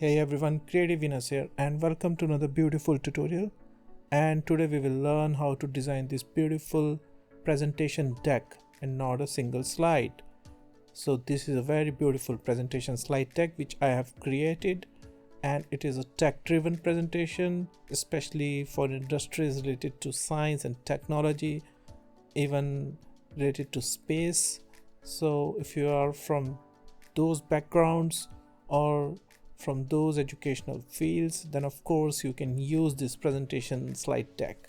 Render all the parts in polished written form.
Hey everyone, Creative Venus here and welcome to another beautiful tutorial. And today we will learn how to design this beautiful presentation deck and not a single slide. So this is a very beautiful presentation slide deck which I have created, and it is a tech driven presentation, especially for industries related to science and technology, even related to space. So if you are from those backgrounds or from those educational fields, then of course you can use this presentation slide deck.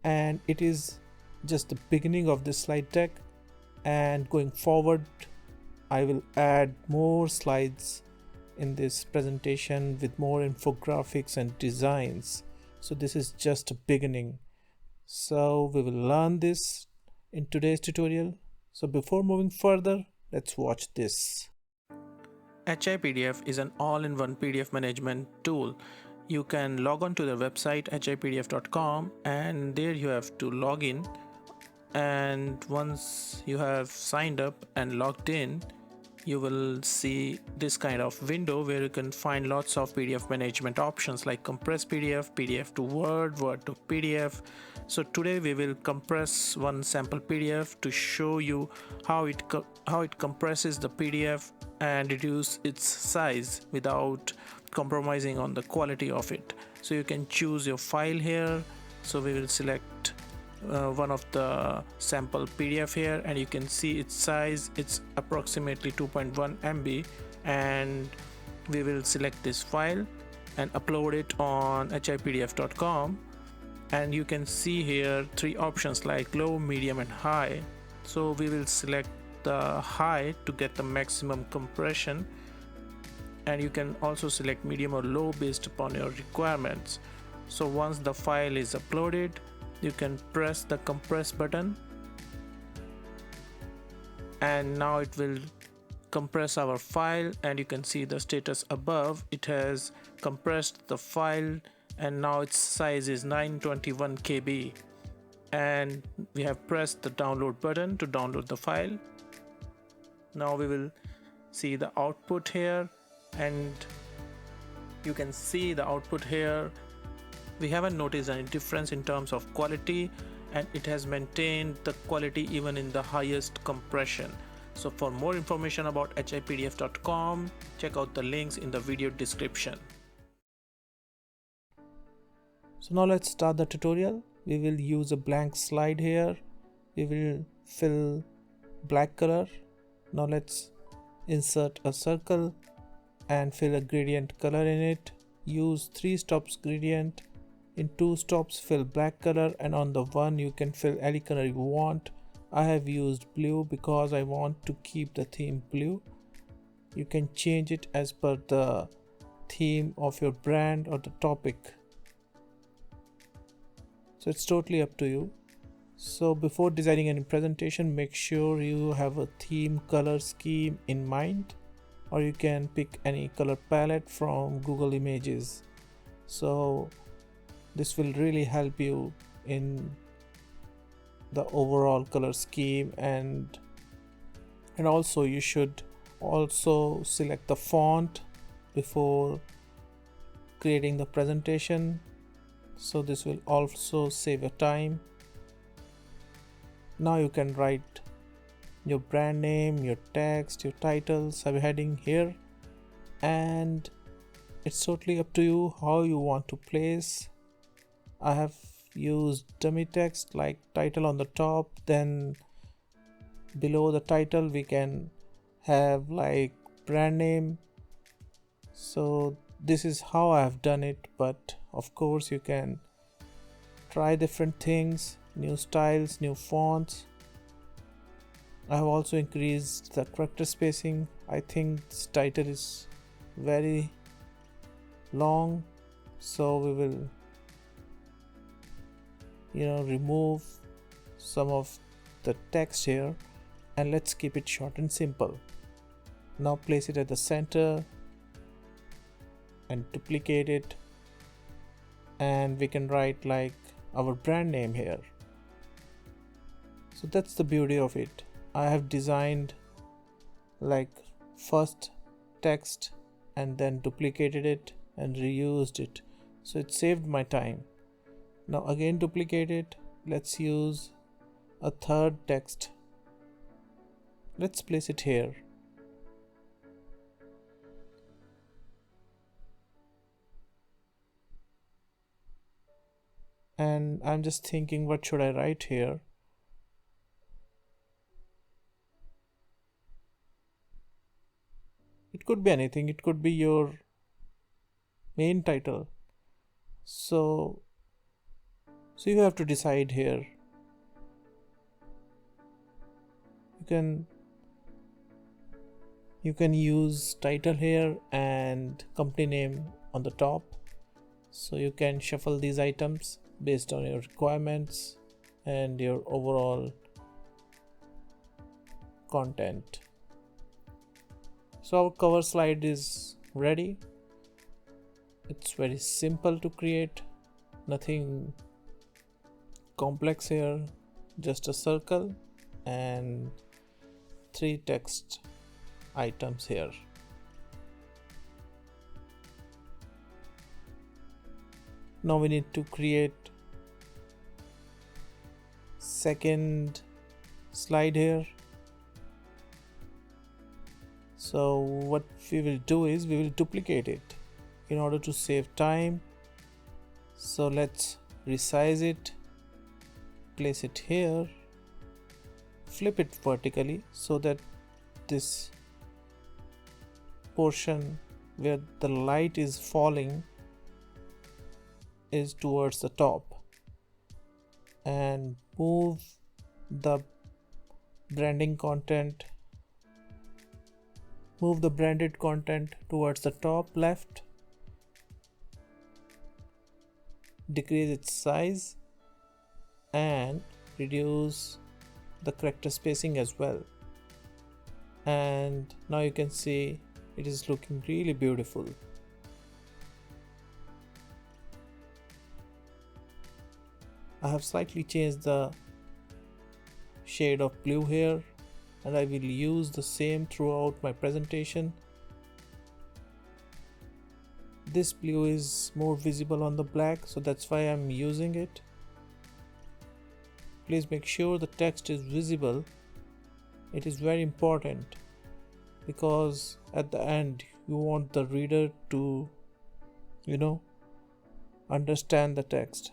And it is just the beginning of this slide deck, and going forward I will add more slides in this presentation with more infographics and designs. So this is just a beginning. So we will learn this in today's tutorial. So before moving further, let's watch this. HIPDF is an all-in-one PDF management tool. You can log on to their website hipdf.com, and there you have to log in, and once you have signed up and logged in, you will see this kind of window where you can find lots of PDF management options like compress PDF, PDF to Word, Word to PDF. So today we will compress one sample PDF to show you how it compresses the PDF and reduce its size without compromising on the quality of it. So you can choose your file here. So we will select one of the sample PDF here, and you can see its size. It's approximately 2.1 MB, and we will select this file and upload it on hipdf.com. and you can see here three options like low, medium and high. So we will select the high to get the maximum compression, and you can also select medium or low based upon your requirements. So once the file is uploaded, you can press the compress button, and now it will compress our file, and you can see the status above. It has compressed the file and now its size is 921 KB, and we have pressed the download button to download the file. Now we will see the output here, and you can see the output here. We haven't noticed any difference in terms of quality, and it has maintained the quality even in the highest compression. So for more information about hipdf.com, check out the links in the video description. So now let's start the tutorial. We will use a blank slide here. We will fill black color. Now let's insert a circle and fill a gradient color in it. Use 3 stops gradient. In 2 stops fill black color, and on the one you can fill any color you want. I have used blue because I want to keep the theme blue. You can change it as per the theme of your brand or the topic. So it's totally up to you. So before designing any presentation, make sure you have a theme color scheme in mind, or you can pick any color palette from Google Images. So this will really help you in the overall color scheme, and also you should also select the font before creating the presentation. So this will also save your time. Now you can write your brand name, your text, your title, subheading here, and it's totally up to you how you want to place. I have used dummy text like title on the top, then below the title we can have like brand name. So this is how I have done it, but of course you can try different things, new styles, new fonts. I have also increased the character spacing. I think this title is very long, so we will remove some of the text here, and let's keep it short and simple. Now place it at the center and duplicate it, and we can write like our brand name here. So that's the beauty of it. I have designed like first text and then duplicated it and reused it, so it saved my time. Now again duplicate it. Let's use a third text. Let's place it here. And I'm just thinking, what should I write here? It could be anything, it could be your main title. So you have to decide here. You can use title here and company name on the top. So you can shuffle these items based on your requirements and your overall content. So our cover slide is ready. It's very simple to create, nothing complex here, just a circle and 3 text items here. Now we need to create second slide here. So what we will do is we will duplicate it in order to save time. So let's resize it, place it here, flip it vertically so that this portion where the light is falling is towards the top, and move the branded content towards the top left, decrease its size and reduce the character spacing as well. And now you can see it is looking really beautiful. I have slightly changed the shade of blue here, and I will use the same throughout my presentation. This blue is more visible on the black, so that's why I'm using it. Please make sure the text is visible. It is very important because at the end you want the reader to, understand the text.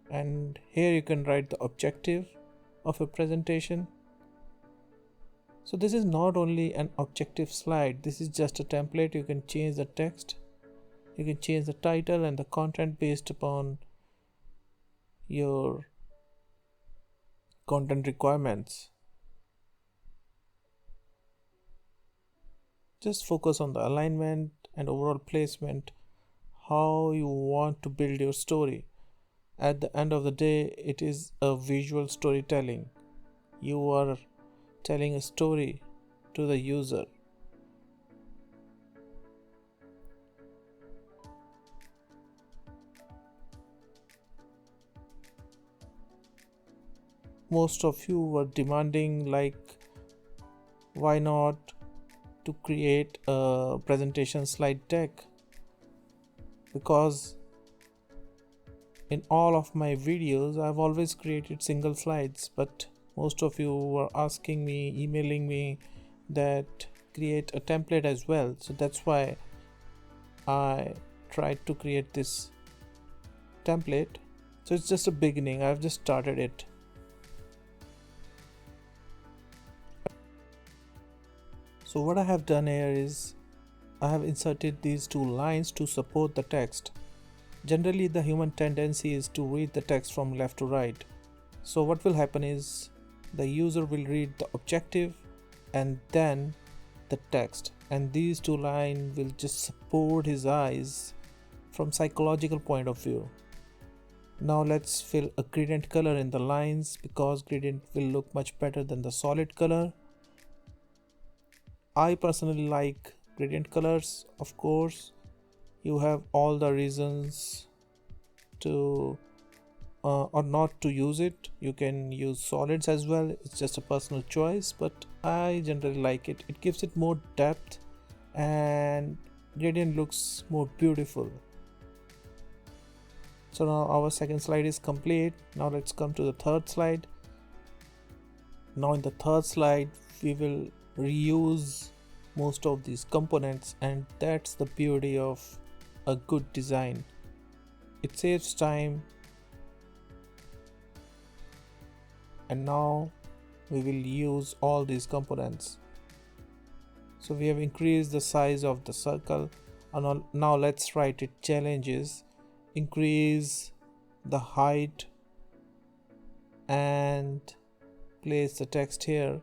And here you can write the objective of a presentation. So this is not only an objective slide, this is just a template. You can change the text, you can change the title and the content based upon your content requirements. Just focus on the alignment and overall placement, how you want to build your story. At the end of the day, it is a visual storytelling. You are telling a story to the user. Most of you were demanding, like, why not to create a presentation slide deck? Because in all of my videos I've always created single slides, but most of you were asking me, emailing me that create a template as well. So that's why I tried to create this template. So it's just a beginning, I've just started it. So what I have done here is I have inserted these 2 lines to support the text. Generally the human tendency is to read the text from left to right. So what will happen is the user will read the objective and then the text, and these 2 lines will just support his eyes from psychological point of view. Now let's fill a gradient color in the lines, because gradient will look much better than the solid color. I personally like gradient colors. Of course, you have all the reasons to or not to use it. You can use solids as well, it's just a personal choice, but I generally like it. It gives it more depth and gradient looks more beautiful. So now our second slide is complete. Now let's come to the third slide. Now in the third slide we will reuse most of these components, and that's the beauty of a good design. It saves time. And now we will use all these components. So we have increased the size of the circle, and now let's write it challenges. Increase the height and place the text here,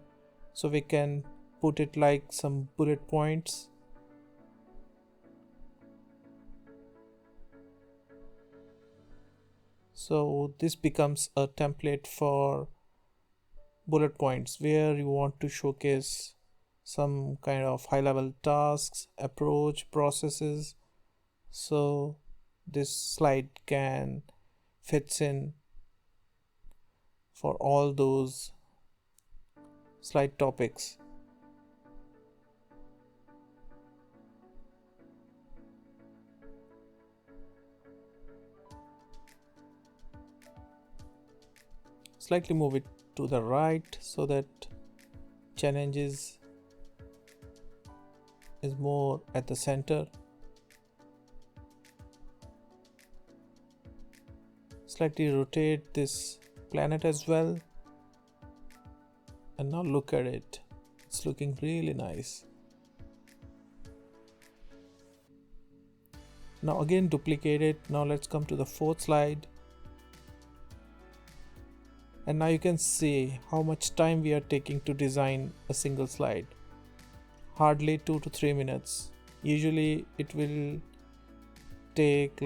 so we can put it like some bullet points. So this becomes a template for bullet points where you want to showcase some kind of high level tasks, approach, processes. So this slide can fits in for all those slide topics. Slightly move it to the right so that challenges is more at the center. Slightly rotate this planet as well, and now look at it. It's looking really nice. Now again duplicate it. Now let's come to the fourth slide, and now you can see how much time we are taking to design a single slide. Hardly 2 to 3 minutes. Usually it will take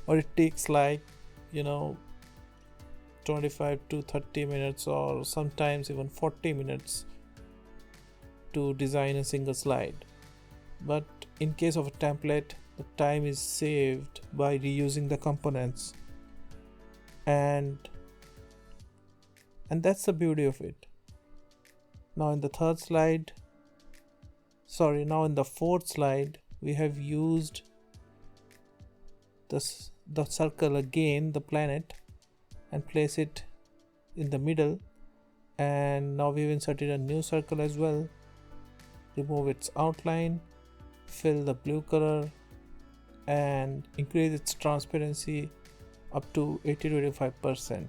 it takes 25 to 30 minutes, or sometimes even 40 minutes to design a single slide. But in case of a template, the time is saved by reusing the components, and that's the beauty of it. Now in the fourth slide, we have used the circle again, the planet, and place it in the middle. And now we've inserted a new circle as well. Remove its outline, fill the blue color, and increase its transparency up to 80 to 85%.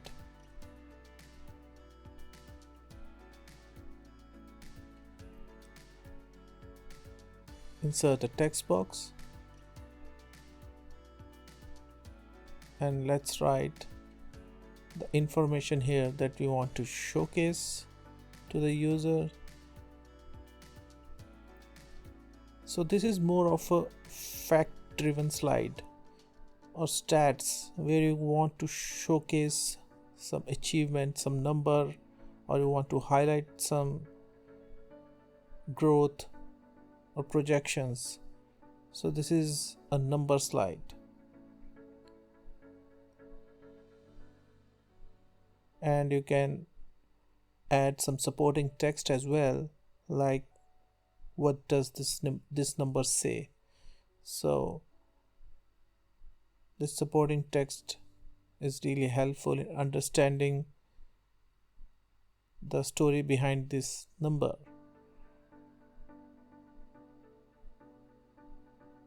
Insert a text box, and let's write the information here that we want to showcase to the user. So this is more of a fact driven slide or stats, where you want to showcase some achievement, some number, or you want to highlight some growth or projections. So this is a number slide. And you can add some supporting text as well, like what does this number say. So this supporting text is really helpful in understanding the story behind this number.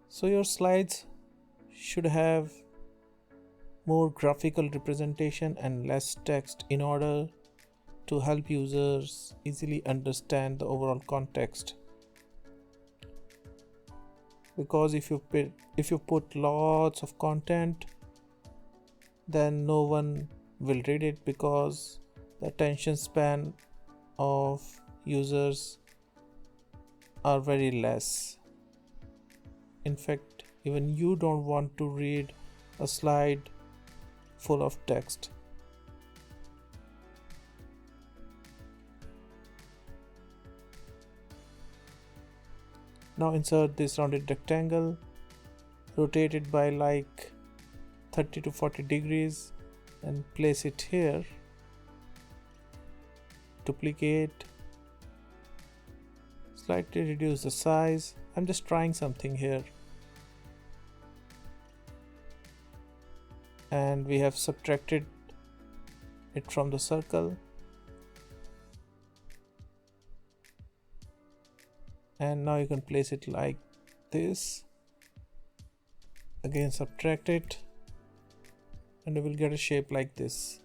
So your slides should have more graphical representation and less text in order to help users easily understand the overall context. Because if you put lots of content, then no one will read it, because the attention span of users are very less. In fact, even you don't want to read a slide full of text. Now insert this rounded rectangle, rotate it by 30 to 40 degrees and place it here. Duplicate, slightly reduce the size I'm just trying something here. And we have subtracted it from the circle. And now you can place it like this. Again subtract it, and you will get a shape like this.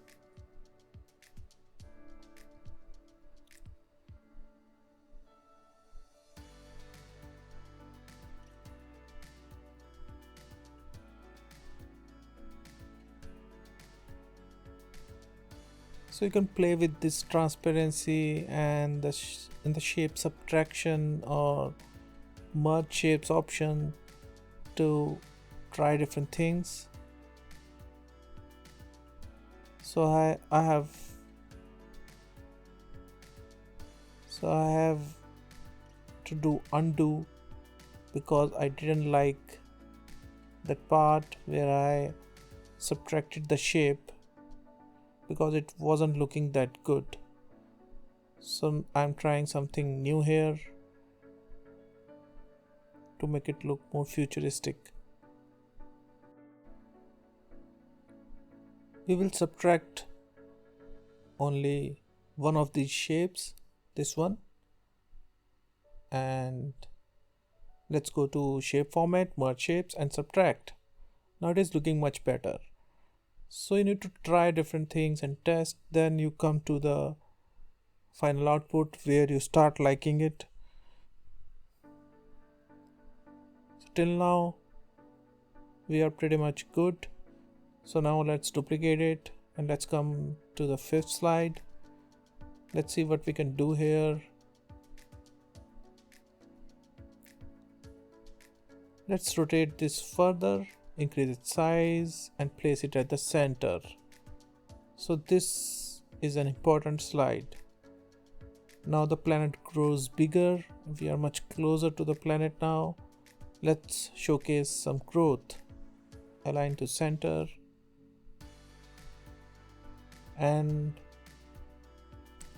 So you can play with this transparency and in the shape subtraction or merge shapes option to try different things. So I have to do undo because I didn't like that part where I subtracted the shape because it wasn't looking that good. So I'm trying something new here to make it look more futuristic. We will subtract only one of these shapes, this one, and let's go to shape format, merge shapes and subtract. Now it is looking much better. So you need to try different things and test, then you come to the final output where you start liking it. So till now we are pretty much good. So now let's duplicate it and let's come to the 5th slide. Let's see what we can do here. Let's rotate this further, increase its size and place it at the center. So this is an important slide. Now the planet grows bigger. We are much closer to the planet now. Let's showcase some growth. Align to center. And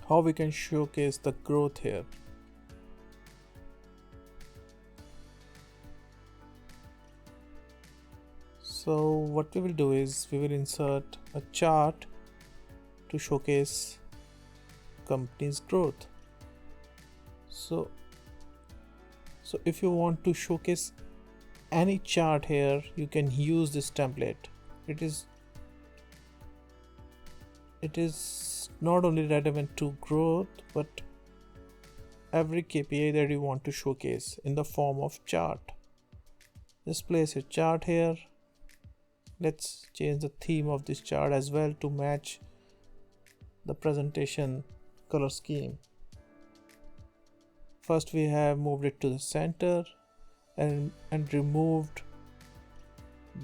how we can showcase the growth here. So what we will do is we will insert a chart to showcase company's growth. So if you want to showcase any chart here, you can use this template. It is not only relevant to growth but every KPI that you want to showcase in the form of chart. Just place a chart here. Let's change the theme of this chart as well to match the presentation color scheme. First we have moved it to the center and removed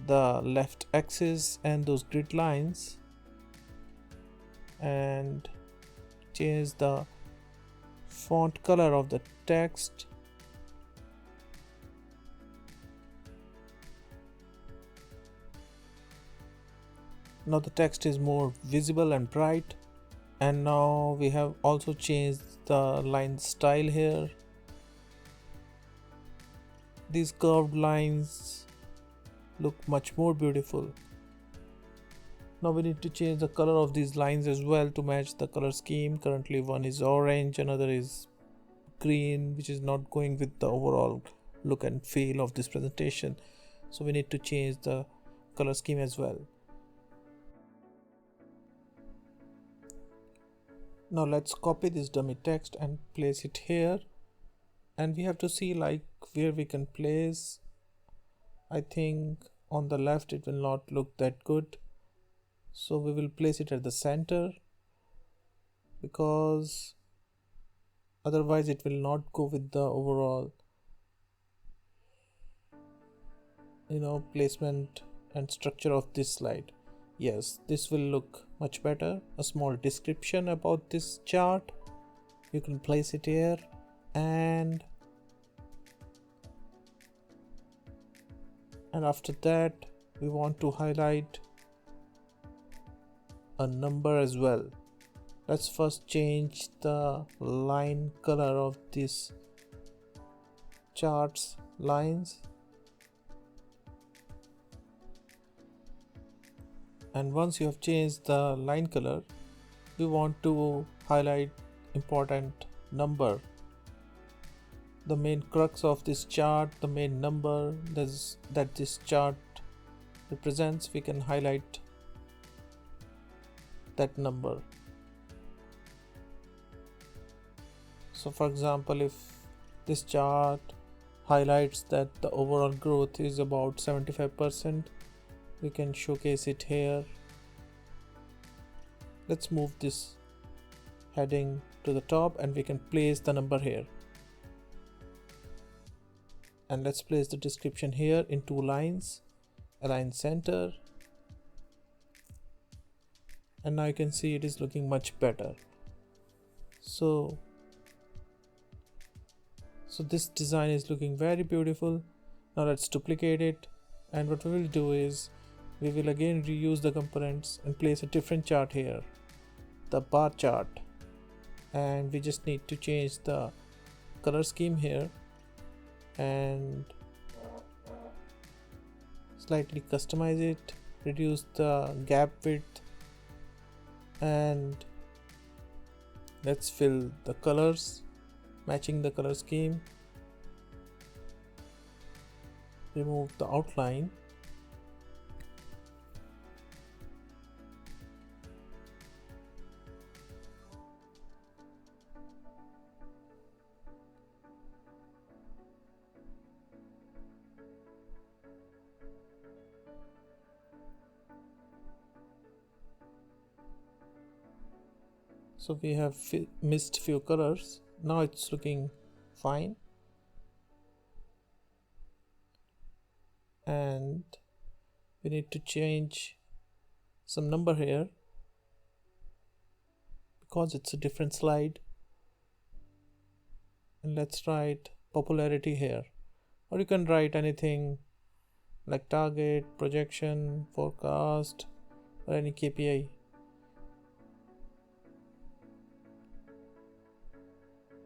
the left axis and those grid lines, and change the font color of the text. Now the text is more visible and bright, and now we have also changed the line style here. These curved lines look much more beautiful. Now we need to change the color of these lines as well to match the color scheme. Currently one is orange, another is green, which is not going with the overall look and feel of this presentation. So we need to change the color scheme as well. Now let's copy this dummy text and place it here, and we have to see like where we can place. I think on the left it will not look that good, so we will place it at the center because otherwise it will not go with the overall placement and structure of this slide. Yes, this will look much better. A small description about this chart, you can place it here, and after that we want to highlight a number as well. Let's first change the line color of these charts lines, and once you have changed the line color, we want to highlight important number, the main crux of this chart, the main number that this chart represents. We can highlight that number. So for example, if this chart highlights that the overall growth is about 75%, we can showcase it here. Let's move this heading to the top and we can place the number here. And let's place the description here in 2 lines, align center. And now you can see it is looking much better. So this design is looking very beautiful. Now let's duplicate it, and what we will do is we will again reuse the components and place a different chart here, the bar chart, and we just need to change the color scheme here and slightly customize it, reduce the gap width, and let's fill the colors matching the color scheme, remove the outline, so we have missed few colors. Now it's looking fine, and we need to change some number here because it's a different slide, and let's write popularity here, or you can write anything like target, projection, forecast, or any KPI.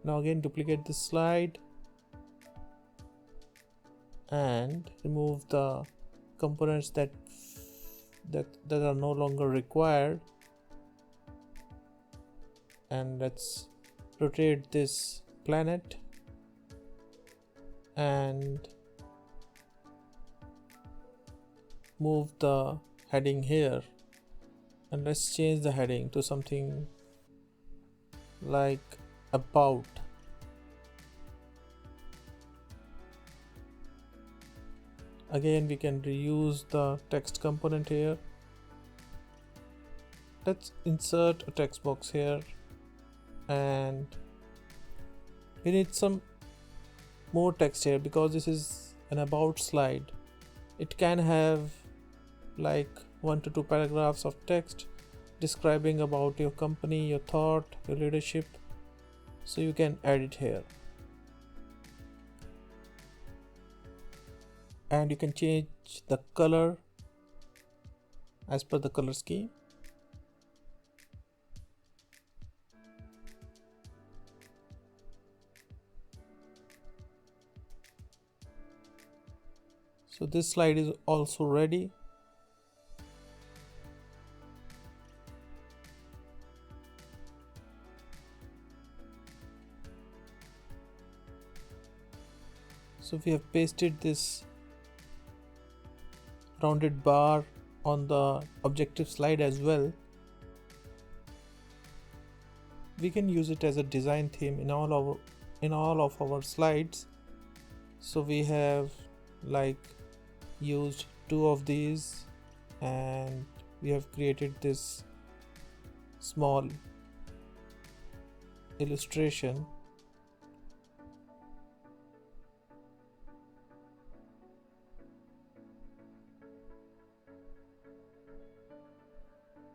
Now again duplicate this slide and remove the components that are no longer required, and let's rotate this planet and move the heading here, and let's change the heading to something like about. Again we can reuse the text component here. Let's insert a text box here, and we need some more text here because this is an about slide. It can have like 1 to 2 paragraphs of text describing about your company, your thought, your leadership, so you can add it here. And you can change the color as per the color scheme. So this slide is also ready. So we have pasted this rounded bar on the objective slide as well. We can use it as a design theme in all of our slides. So we have like used 2 of these, and we have created this small illustration.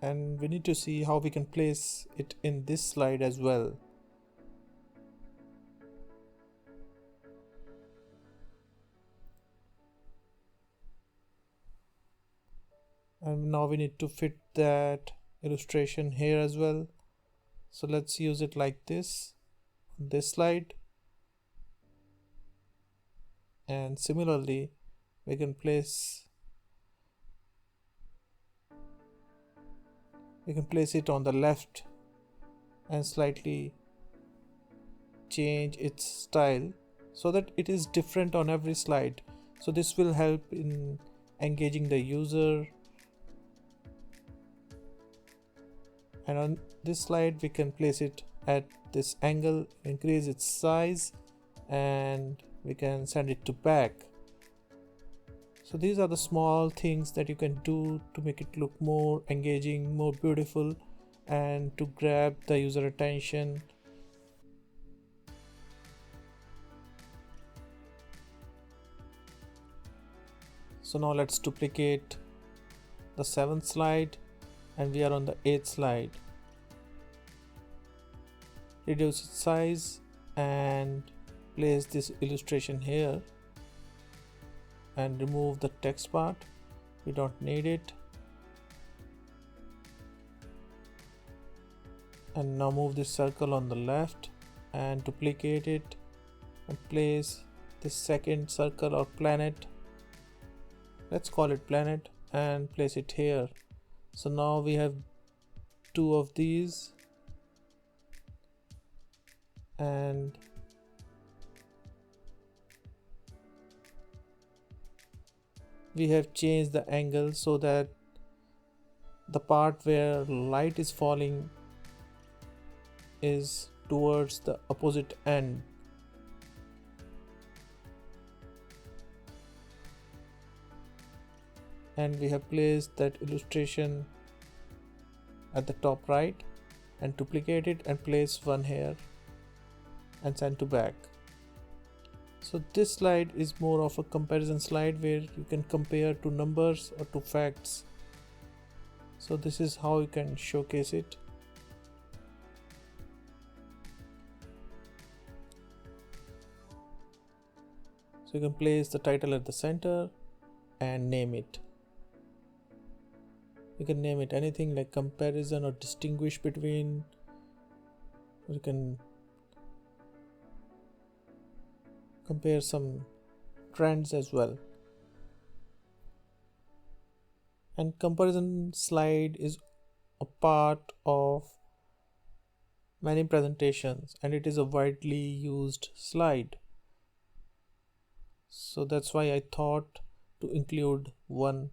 And we need to see how we can place it in this slide as well. And now we need to fit that illustration here as well. So let's use it like this on this slide. and similarly we can place it on the left and slightly change its style so that it is different on every slide. So this will help in engaging the user. And on this slide we can place it at this angle, increase its size, and we can send it to back. So these are the small things that you can do to make it look more engaging, more beautiful, and to grab the user attention. So now let's duplicate the 7th slide and we are on the 8th slide. Reduce its size and place this illustration here and remove the text part. We don't need it. And now move this circle on the left and duplicate it and place this second circle or planet, let's call it planet, and place it here. So now we have 2 of these, and we have changed the angle so that the part where light is falling is towards the opposite end. And we have placed that illustration at the top right and duplicate it and place one here and send to back. So this slide is more of a comparison slide where you can compare to numbers or to facts. So this is how you can showcase it. So you can place the title at the center and name it. You can name it anything like comparison or distinguish between. You can compare some trends as well. And comparison slide is a part of many presentations and it is a widely used slide. So that's why I thought to include one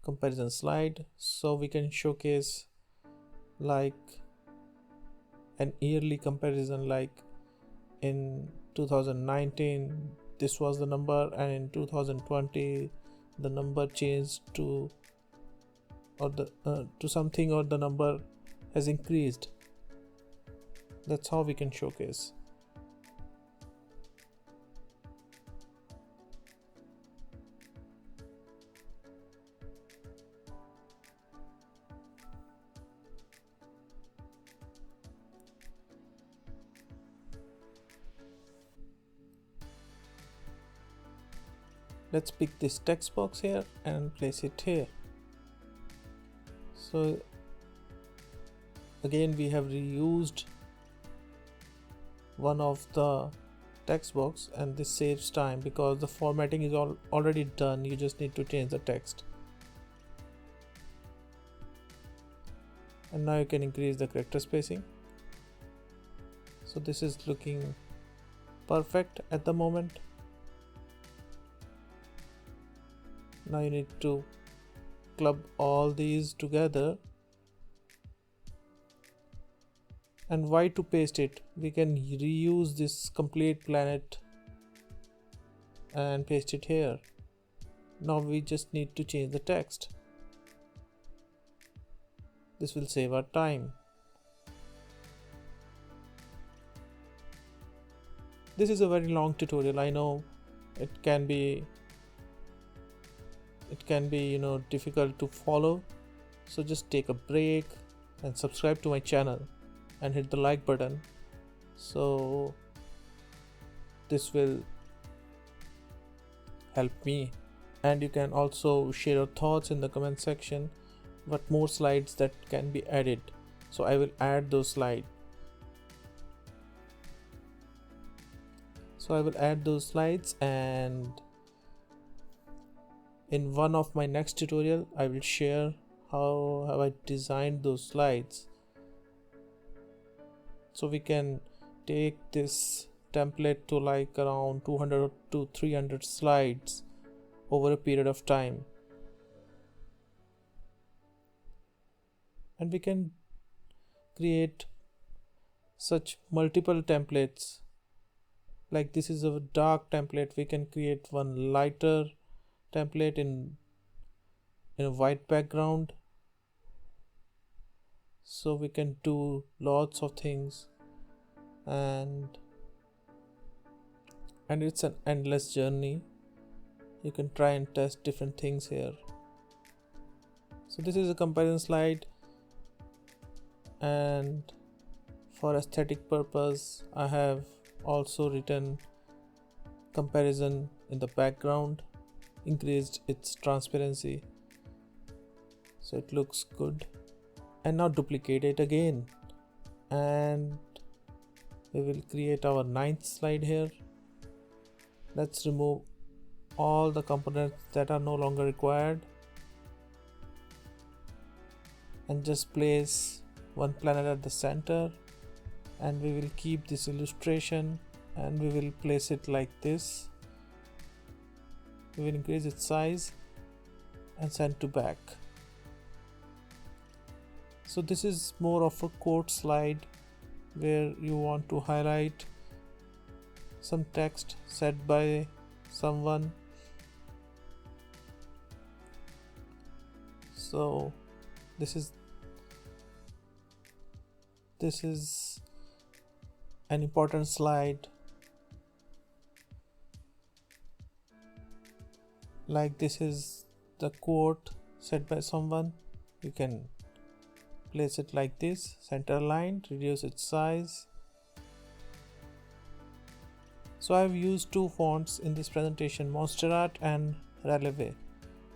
comparison slide so we can showcase like an yearly comparison, like in 2019 this was the number and in 2020 the number changed to something, or the number has increased. That's how we can showcase. Let's pick this text box here and place it here. So again we have reused one of the text box and this saves time because the formatting is already done. You just need to change the text. And now you can increase the character spacing. So this is looking perfect at the moment. Now you need to club all these together. And why to paste it? We can reuse this complete planet and paste it here. Now we just need to change the text. This will save our time. This is a very long tutorial. I know it can be difficult to follow, so just take a break and subscribe to my channel and hit the like button, so this will help me. And you can also share your thoughts in the comment section, what more slides that can be added, so I will add those slides. So I will add those slides, and in one of my next tutorial I will share how have I designed those slides. So we can take this template to like around 200 to 300 slides over a period of time, and we can create such multiple templates. Like this is a dark template, we can create one lighter template in a white background. So we can do lots of things, and it's an endless journey. You can try and test different things here. So this is a comparison slide, and for aesthetic purpose I have also written comparison in the background, increased its transparency so it looks good. And now duplicate it again, and we will create our ninth slide here. Let's remove all the components that are no longer required and just place one planet at the center, and we will keep this illustration and we will place it like this. We will increase its size and send to back. So this is more of a quote slide where you want to highlight some text said by someone. So this is an important slide. Like this is the quote said by someone. You can place it like this, center aligned, reduce its size. So I have used two fonts in this presentation, Monsterart and Releve.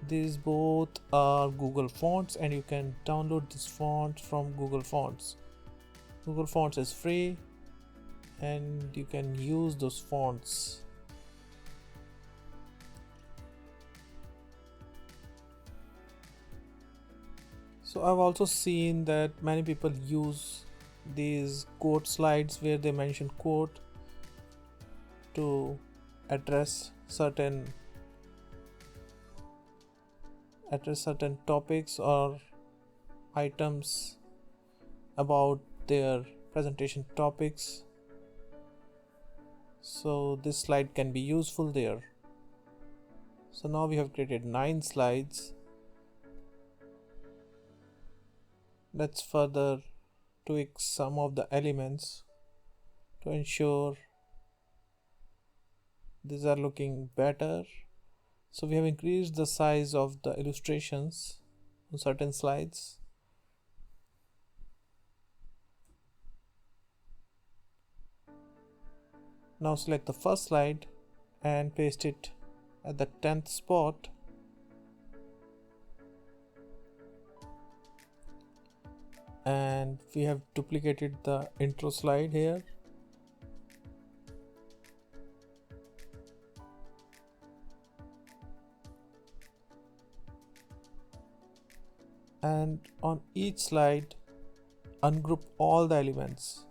These both are Google fonts, and you can download this font from Google Fonts. Google Fonts is free and you can use those fonts. So I've also seen that many people use these quote slides where they mention quote to address certain topics or items about their presentation topics. So this slide can be useful there. So now we have created 9 slides. Let's further tweak some of the elements to ensure these are looking better. So we have increased the size of the illustrations on certain slides. Now select the first slide and paste it at the 10th spot. And we have duplicated the intro slide here. And on each slide, ungroup all the elements.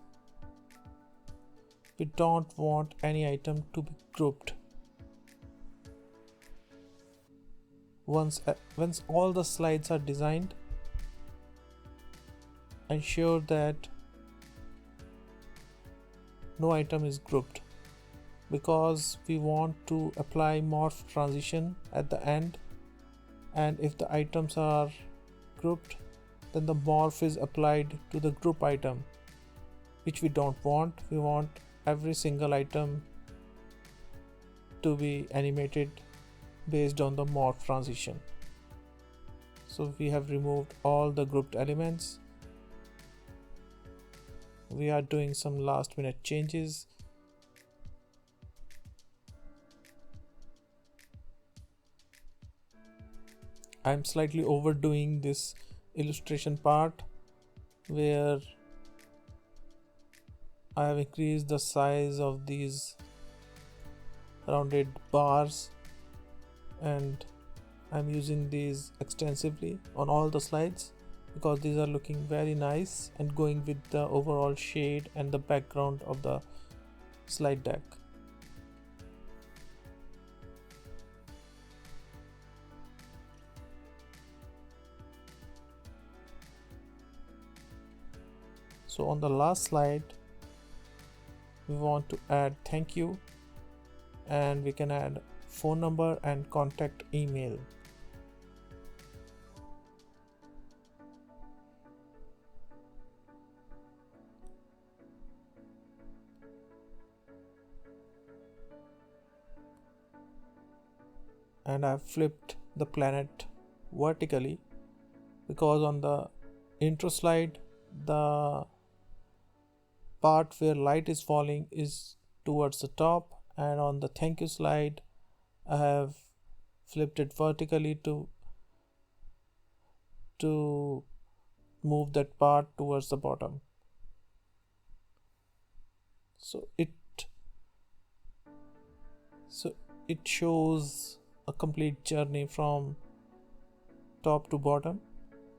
We don't want any item to be grouped. Once all the slides are designed, ensure that no item is grouped, because we want to apply morph transition at the end, and if the items are grouped, then the morph is applied to the group item, which we don't want. We want every single item to be animated based on the morph transition. So we have removed all the grouped elements. We are doing some last minute changes. I'm slightly overdoing this illustration part where I have increased the size of these rounded bars, and I'm using these extensively on all the slides because these are looking very nice and going with the overall shade and the background of the slide deck. So on the last slide, we want to add thank you, and we can add phone number and contact email. And I've flipped the planet vertically because on the intro slide, the part where light is falling is towards the top, and on the thank you slide I have flipped it vertically to move that part towards the bottom. So it shows a complete journey from top to bottom.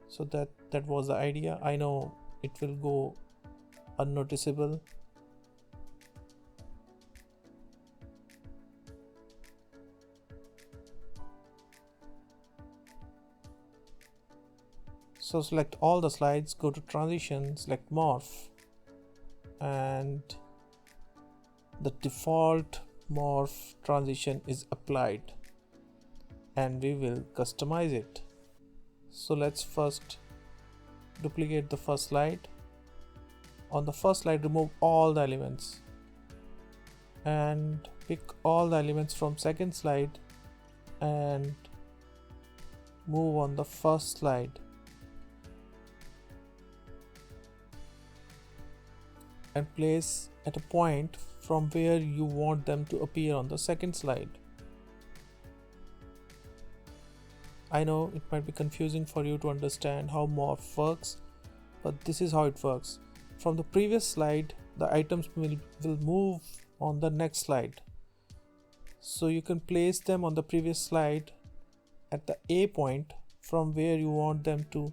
So that was the idea. I know it will go unnoticeable. So select all the slides, go to transition, select morph, and the default morph transition is applied, and we will customize it. So let's first duplicate the first slide. On the first slide, remove all the elements and pick all the elements from second slide and move on the first slide, and place at a point from where you want them to appear on the second slide. I know it might be confusing for you to understand how morph works, but this is how it works. From the previous slide, the items will move on the next slide. So you can place them on the previous slide at the A point from where you want them to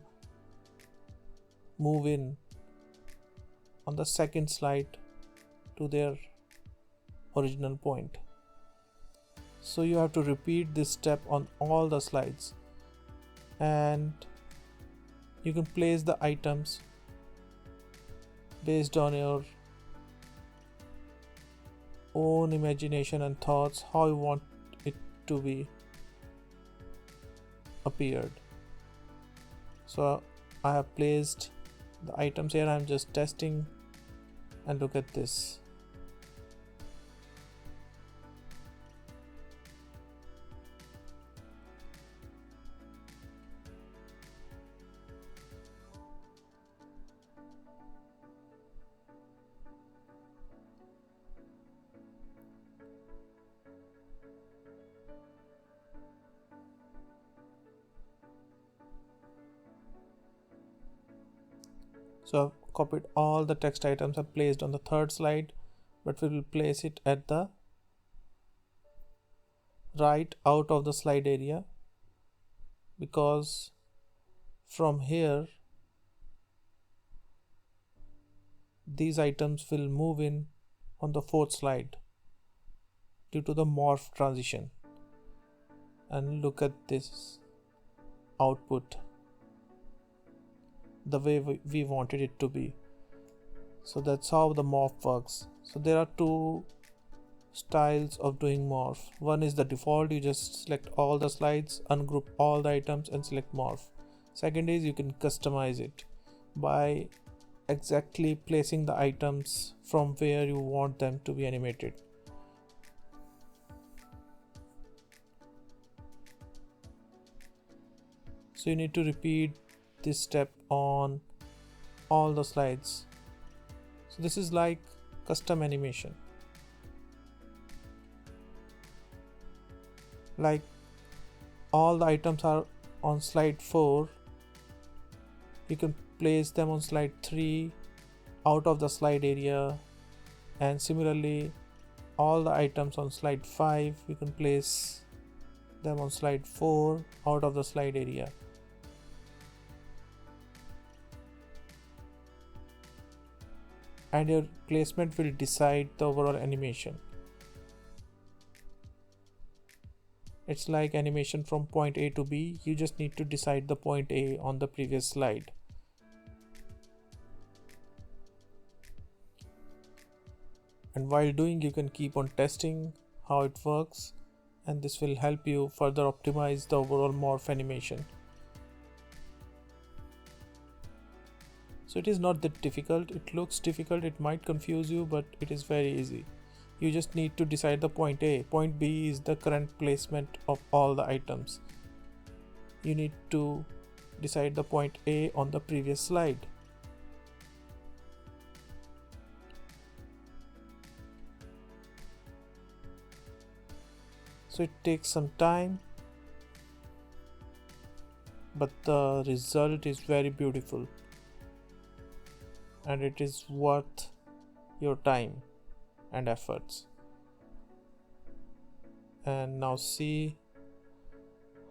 move in on the second slide to their original point. So you have to repeat this step on all the slides, and you can place the items based on your own imagination and thoughts how you want it to be appeared. So I have placed the items here. I'm just testing, and look at this. So I've copied all the text items and placed on the third slide, but we will place it at the right out of the slide area, because from here these items will move in on the fourth slide due to the morph transition. And look at this output, the way we wanted it to be. So that's how the morph works. So there are two styles of doing morph. One is the default, you just select all the slides, ungroup all the items and select morph. Second is you can customize it by exactly placing the items from where you want them to be animated. So you need to repeat this step on all the slides. So this is like custom animation. Like all the items are on slide 4, you can place them on slide 3 out of the slide area, and similarly all the items on slide 5, we can place them on slide 4 out of the slide area. And your placement will decide the overall animation. It's like animation from point A to B. You just need to decide the point A on the previous slide. And while doing, you can keep on testing how it works, and this will help you further optimize the overall morph animation. So it is not that difficult. It looks difficult, it might confuse you, but it is very easy. You just need to decide the point A. Point B is the current placement of all the items. You need to decide the point A on the previous slide. So it takes some time, but the result is very beautiful, and it is worth your time and efforts. And now see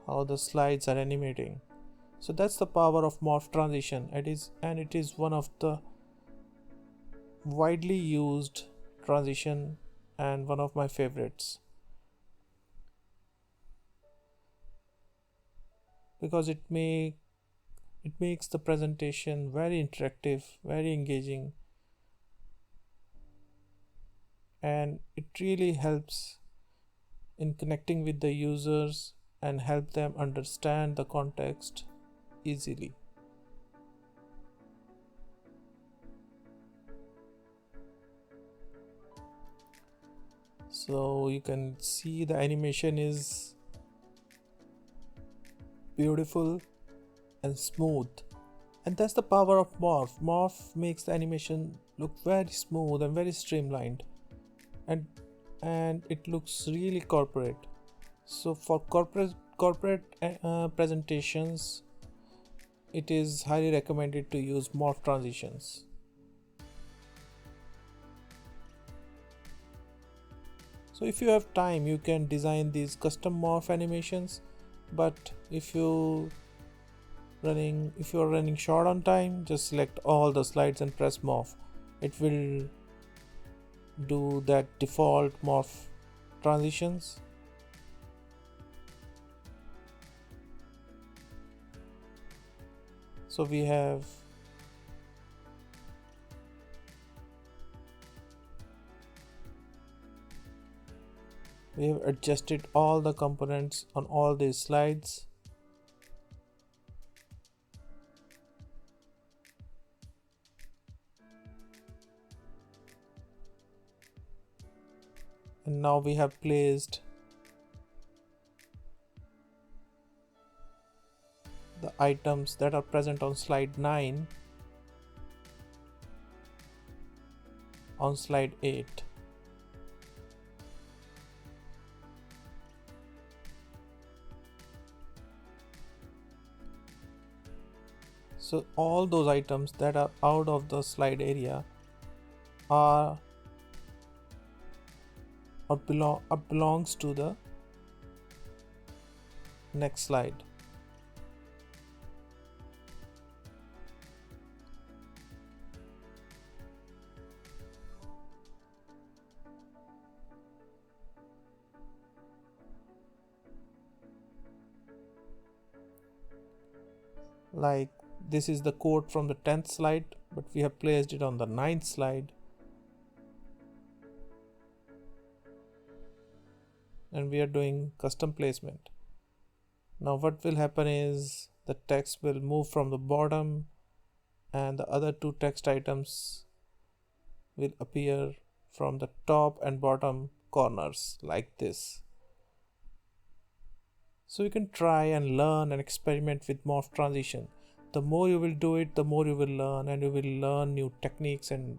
how the slides are animating. So that's the power of morph transition. It is one of the widely used transition and one of my favorites, because it makes the presentation very interactive, very engaging, and it really helps in connecting with the users and help them understand the context easily. So you can see the animation is beautiful and smooth, and that's the power of morph. Morph makes the animation look very smooth and very streamlined, and it looks really corporate. So for corporate presentations, it is highly recommended to use morph transitions. So if you have time, you can design these custom morph animations, but if you are running short on time, just select all the slides and press morph. It will do that default morph transitions. So we have adjusted all the components on all these slides. And now we have placed the items that are present on slide 9 on slide 8. So all those items that are out of the slide area belongs to the next slide. Like this is the quote from the 10th slide, but we have placed it on the 9th slide. And we are doing custom placement. Now what will happen is the text will move from the bottom and the other two text items will appear from the top and bottom corners like this. So you can try and learn and experiment with morph transition. The more you will do it, the more you will learn, and you will learn new techniques and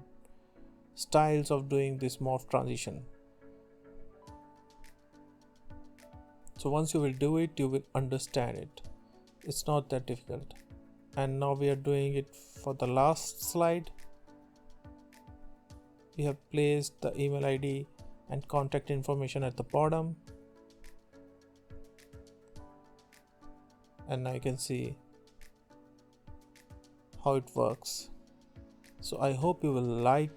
styles of doing this morph transition. So once you will do it, you will understand it. It's not that difficult. And now we are doing it for the last slide. We have placed the email ID and contact information at the bottom. And now you can see how it works. So I hope you will like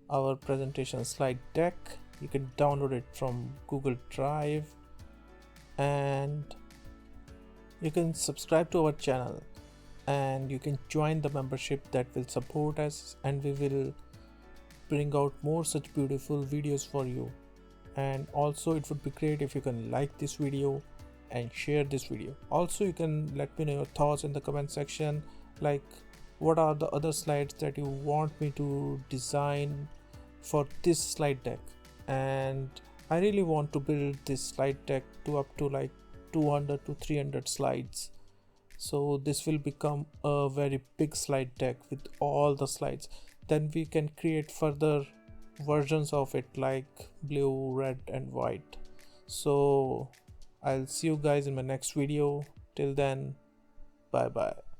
our presentation slide deck. You can download it from Google Drive, and you can subscribe to our channel, and you can join the membership that will support us, and we will bring out more such beautiful videos for you. And also it would be great if you can like this video and share this video. Also you can let me know your thoughts in the comment section, like what are the other slides that you want me to design for this slide deck. And I really want to build this slide deck to up to like 200 to 300 slides. So this will become a very big slide deck with all the slides. Then we can create further versions of it like blue, red and white. So I'll see you guys in my next video. Till then, bye bye.